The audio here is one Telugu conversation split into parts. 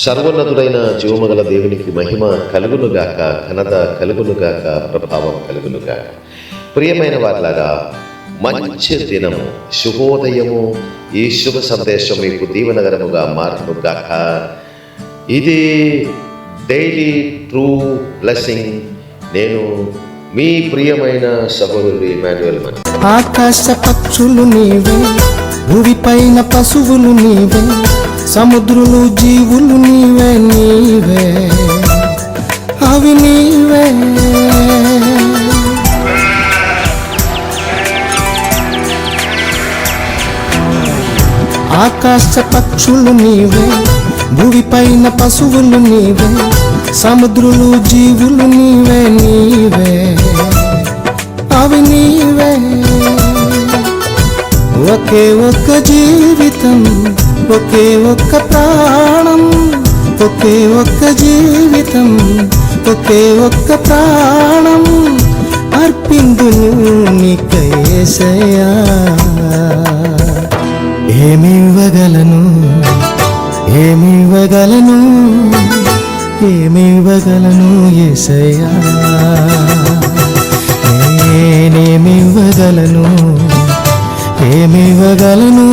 సర్వోన్నతుడైన జీవమగల దేవునికి మహిమ కలుగునుగాక, ఘనత కలుగునుగాక, ప్రభావం కలుగునుగాక. ప్రియమైన వారిలారా, మంచి దినము, శుభోదయము, ఈ శుభ సందేశం మీకు దీవెనకరముగా మారునుగాక. ఇది డైలీ ట్రూ బ్లెస్సింగ్. నేను మీ ప్రియమైన సహోదరుడు ఇమాన్యుయల్ మని. ఆకాశ పక్షులు నీవే, భూమిపైన పశువులు నీవే, సముద్రులు జీవులు నీవే, నీవే అవి నీవే. ఆకాశ పక్షులు నీవే, భూమిపైన పశువులు నీవే, సముద్రులు జీవులు నీవే, నీవే అవి నీవే. ఒకే ఒక్క జీవితం, ఒకే ఒక్క ప్రాణం, ఒకే ఒక్క జీవితం, ఒకే ఒక్క ప్రాణం అర్పిందును నీకై యేసయ్యా. ఏమివ్వగలను, ఏమివ్వగలను, ఏమివ్వగలను యేసయ్యా. నేనేమివ్వగలను, ఏమివ్వగలను,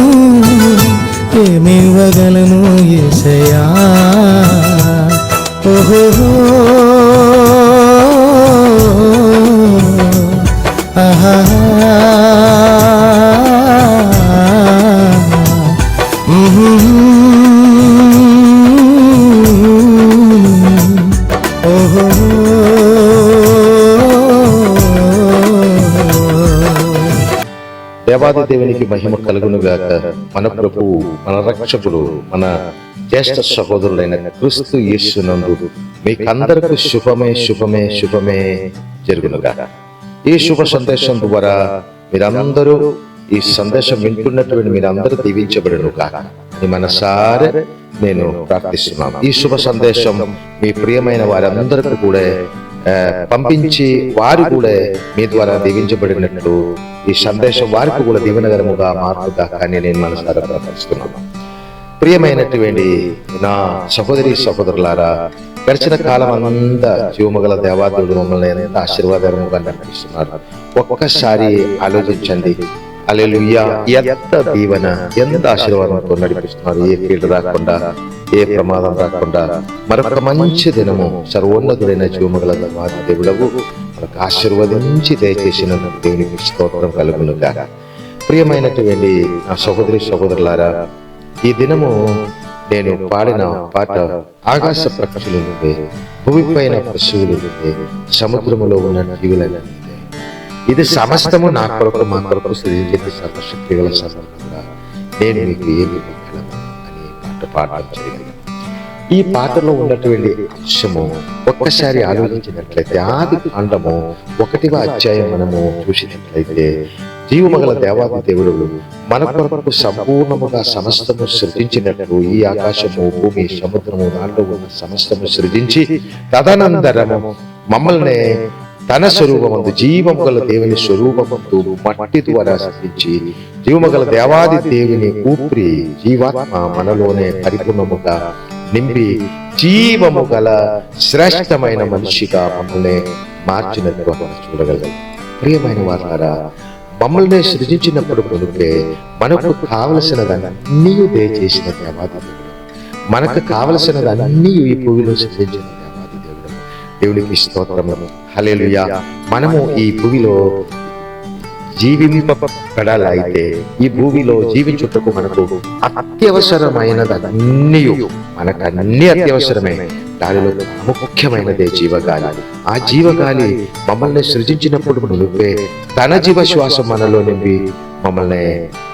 ఏమివ్వగలను యేసయ్యా. ఓహో ఆహా ఓహో. దేవాది దేవునికి మహిమ కలుగునుగాక. మన ప్రభువు, మన రక్షకుడు, మన జ్యేష్ఠ సహోదరులైన క్రీస్తు యేసునందు మీకందరికీ శుభమే శుభమే శుభమే జరుగునుగాక. ఈ శుభ సందేశం ద్వారా మీరందరూ, ఈ సందేశం వింటున్నటువంటి మీరందరూ దీవించబడును గాక అని మనసారా నేను ప్రార్థిస్తున్నాను. ఈ శుభ సందేశం మీ ప్రియమైన వారందరికీ కూడా పంపించి వారు కూడా మీ ద్వారా దీవించబడినట్లు ఈ సందేశం వారికి కూడా దీవెనకరముగా మారుగా కానీ నేను మనసారా ప్రార్థిస్తున్నాను. ప్రియమైనటువంటి నా సహోదరి సహోదరులారా, గడిచిన కాలం అంతా జీవమగల దేవాదేవుడు మమ్మల్ని ఎంత ఆశీర్వాదకరముగా నడిపిస్తున్నారు. ఒక్కసారి ఆలోచించండి. హల్లెలూయా, ఎంత దీవెన, ఎంత ఆశీర్వాదంతో నడిపిస్తున్నారు. ఏ కీడు రాకుండా, ఏ ప్రమాదం రాకుండా మరొక మంచి దినము సర్వోన్నతుడైన జీవమగల దేవాది దేవుడవు మనకు ఆశీర్వదించి దయచేసిన దేవునికి స్తోత్రం కలుగునుగాక. ప్రియమైనటువంటి నా సహోదరి సహోదరులారా, ఈ దినము నేను పాడిన పాట ఆకాశ పక్షులు నుండే, భూమిపైన పశువులు నుండే, సముద్రములో ఉన్న జీవులైన ఇది సమస్తము నా కొరకు మా కొరకు సృజించిన సర్వశక్తి గల సమర్థంగా నేను మీకు ఏమి ఇవ్వగలను అని పాట పాడడం జరిగింది. ఈ పాటలో ఉన్నటువంటి అంశము ఒక్కసారి ఆలోచించినట్లయితే ఆది కాండము 1వ అధ్యాయం మనము చూసినట్లయితే జీవమగల దేవాది దేవుడు మన కొరకు సంపూర్ణముగా సమస్తము సృజించినట్లు ఈ ఆకాశము, భూమి, సముద్రము, దాంట్లో ఉన్న సమస్తము సృజించి తదనంతరము మమ్మల్ని తన స్వరూపమందు, జీవముగల దేవుని స్వరూపమందు మట్టి ద్వారా సృష్టించి జీవముగల దేవాది దేవుని ఊపిరి జీవాత్మ మనలోనే పరిపూర్ణముగా నింపి జీవము గల శ్రేష్టమైన మనిషిగా మమ్మల్ని మార్చినట్టు అక్కడ చూడగలరు. ప్రియమైన వారారా, మమ్మల్ని సృజించినప్పుడు కొనుకే మనకు కావలసినదన్నీ దయచేసిన దేవాది దేవుడు, మనకు కావలసినదన్నీ ఈ భూమిలో సృజించిన దేవాది దేవుడు. దేవునికి స్తోత్రము, హల్లెలూయా. మనము ఈ భూమిలో జీవింపబడాలైతే, ఈ భూమిలో జీవించుటకు మనకు అత్యవసరమైనదన్నీ, మనకు అన్ని అత్యవసరమే. దానిలో ముఖ్యమైనదే జీవగాలి. ఆ జీవగాలి మమ్మల్ని సృజించినప్పుడు నువ్వే తన జీవశ్వాసం మనలో నింపి మమ్మల్ని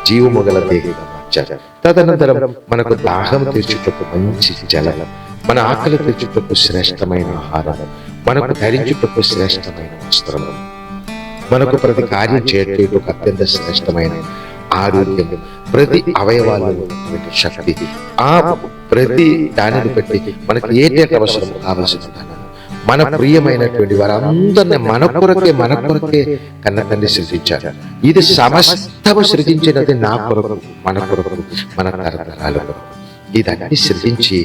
జీవముగల దేవుడిగా మార్చారు. తదనంతరం మనకు దాహం తీర్చుటకు మంచి జలం, మన ఆకలి తీర్చుటకు శ్రేష్టమైన ఆహారం, మనకు ధరించుటకు శ్రేష్టమైన వస్త్రం, మనకు ప్రతి కార్యం చేయటకు అత్యంత శ్రేష్టమైన ఆరోగ్యం, ప్రతి అవయవాలలో శక్తి, ఆ ప్రతి దానిని బట్టి మనకి ఏటేట అవసరం కావలసిన మన ప్రియమైనటువంటి వారందరినీ మన కొరకే కన్న తండ్రి సృష్టించారు. ఇది సమస్తము సృజించినది నా కొరకు, మన కొరకు, మన తరతరాల కొరకు. ఇదన్నీ సృజించి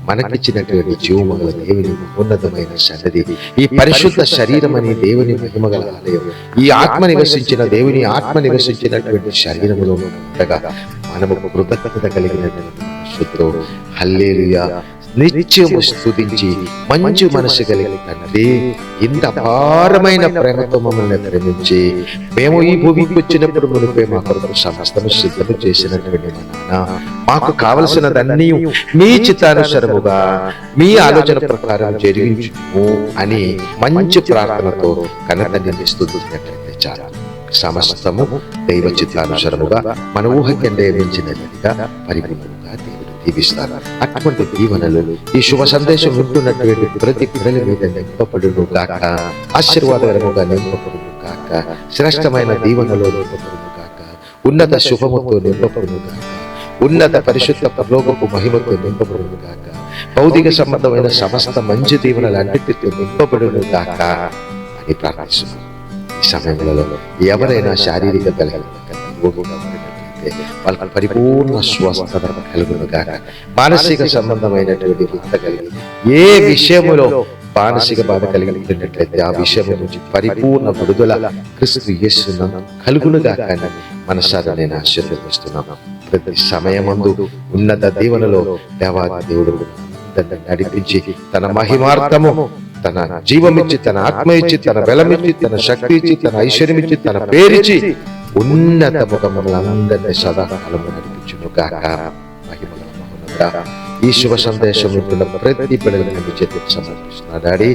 మనకిచ్చినటువంటి జీవముగల దేవుని ఉన్నతమైన సన్నది, ఈ పరిశుద్ధ శరీరం అని దేవుని మహిమగల ఆలయం, ఈ ఆత్మ నివసించిన దేవుని ఆత్మ నివసించినటువంటి శరీరములో ఉండగా మనము కృతజ్ఞత కలిగినటువంటి మనస్సుతో హల్లెలూయా నిత్యము స్తుతించి మంచి మనసు కలిగిన తండ్రి, ఇంత అపారమైన ప్రేమతో మమ్మల్ని ప్రేమించి మేము ఈ భూమికి వచ్చినప్పుడు మునిపే మా కొరకు సమస్తము సిద్ధము చేసినటువంటి మా నాన్న, మాకు కావలసినదన్నీ మీ చిత్తానుసారముగా మీ ఆలోచన ప్రకారం జరిగించుము అని మంచి ప్రార్థనతో కన్నతండ్రిని స్తుతించినట్లయితే చాలు. సమస్తము దైవ చిత్తానుసారముగా మన ఊహకంటే మించినట్లుగా పరిపూర్ణంగా దేవుడు దీవిస్తారు. అటువంటి దీవెనలు ఈ శుభ సందేశం వింటున్నటువంటి ప్రతి పిల్లల మీద నింపబడును గాక, ఆశీర్వాదకరముగా నింపబడును గాక, శ్రేష్టమైన దీవెనలో నింపబడును గాక, ఉన్నత శుభముతో నింపబడును గాక, ఉన్నత పరిశుద్ధ పరలోకపు మహిమతో నింపబడును గాక, భౌతిక సంబంధమైన సమస్త మంచి దీవెనలన్నిటితో నింపబడును గాక అని ప్రార్థిస్తున్నాను. ఈ సమయంలో ఎవరైనా శారీరక బలహీనతగా వాళ్ళకి పరిపూర్ణ స్వస్థత కలుగును గాక, మానసిక సంబంధమైనటువంటి బాధ కలిగి ఏ విషయములో మానసిక బాధ కలిగినట్లయితే ఆ విషయం నుంచి పరిపూర్ణ విడుదల క్రీస్తు యేసునందు కలుగును గాక అని మనసారా నేను ఆశీర్వదిస్తున్నాను. ప్రతి సమయమందు ఉన్నత దీవెనలో దేవాది దేవుడు నడిపించి తన మహిమార్థము, తన జీవమిచ్చి, తన ఆత్మ ఇచ్చి, తన బలమిచ్చి, తన శక్తి ఇచ్చి, తన ఐశ్వర్యమిచ్చి, తన పేరిచ్చి ఉన్నతముగా మమ్మల్ని అందరినీ సదాకాలం నడిపించును గాక. మహిమగల మహోన్నతుడా, ఈ శుభ సందేశం వింటున్న ప్రతి బిడ్డలను మీ చేతికి సమర్పిస్తున్నా డాడీ.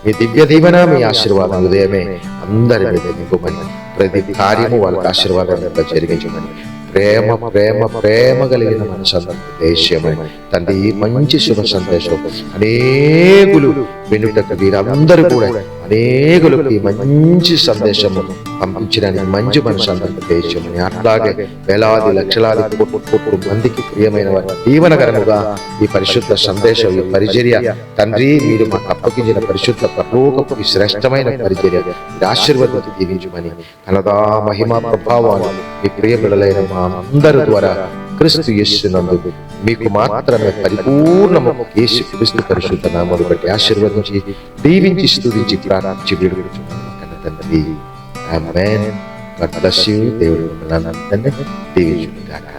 మీ దివ్య దీవెన, మీ ఆశీర్వాదం ఉదయమే అందరి మీద నింపమని, ప్రతి కార్యము వాళ్ళకి ఆశీర్వాదంగా జరిగించమని, ప్రేమ ప్రేమ ప్రేమ కలిగిన మనసందరూ దేశమని తండ్రి, ఈ మంచి శుభ సందేశం అనేకులు వినుటకు వీరందరూ కూడా అనేకులకు ఈ మంచి సందేశము పంపించడానికి మంచి మనసందరూ దేశమని, అట్లాగే వేలాది లక్షలాది కోట్ల మందికి ప్రియమైన వారి దీవనకరముగా ఈ పరిశుద్ధ సందేశం, ఈ పరిచర్య తండ్రి మీరు మాకు అప్పగించిన పరిశుద్ధ పరలోకపు ఈ శ్రేష్టమైన పరిచర్య ఆశీర్వాదాలు దీవించమని, కలదా మహిమా ప్రభావాలు మీ ప్రియ బిడ్డలైన మా అందరి ద్వారా క్రీస్తు యేసునందు మీకు మాత్రమే పరిపూర్ణము యేసు క్రీస్తు పరిశుద్ధ నామమును బట్టి ఆశీర్వదించి దీవించి స్తుతించి ప్రార్థించి వేడుకొనుచున్నాము కన్న తండ్రి. ఆమేన్. God bless you. దేవుడు మిమ్మల్ని అందరినీ దీవించును గాక.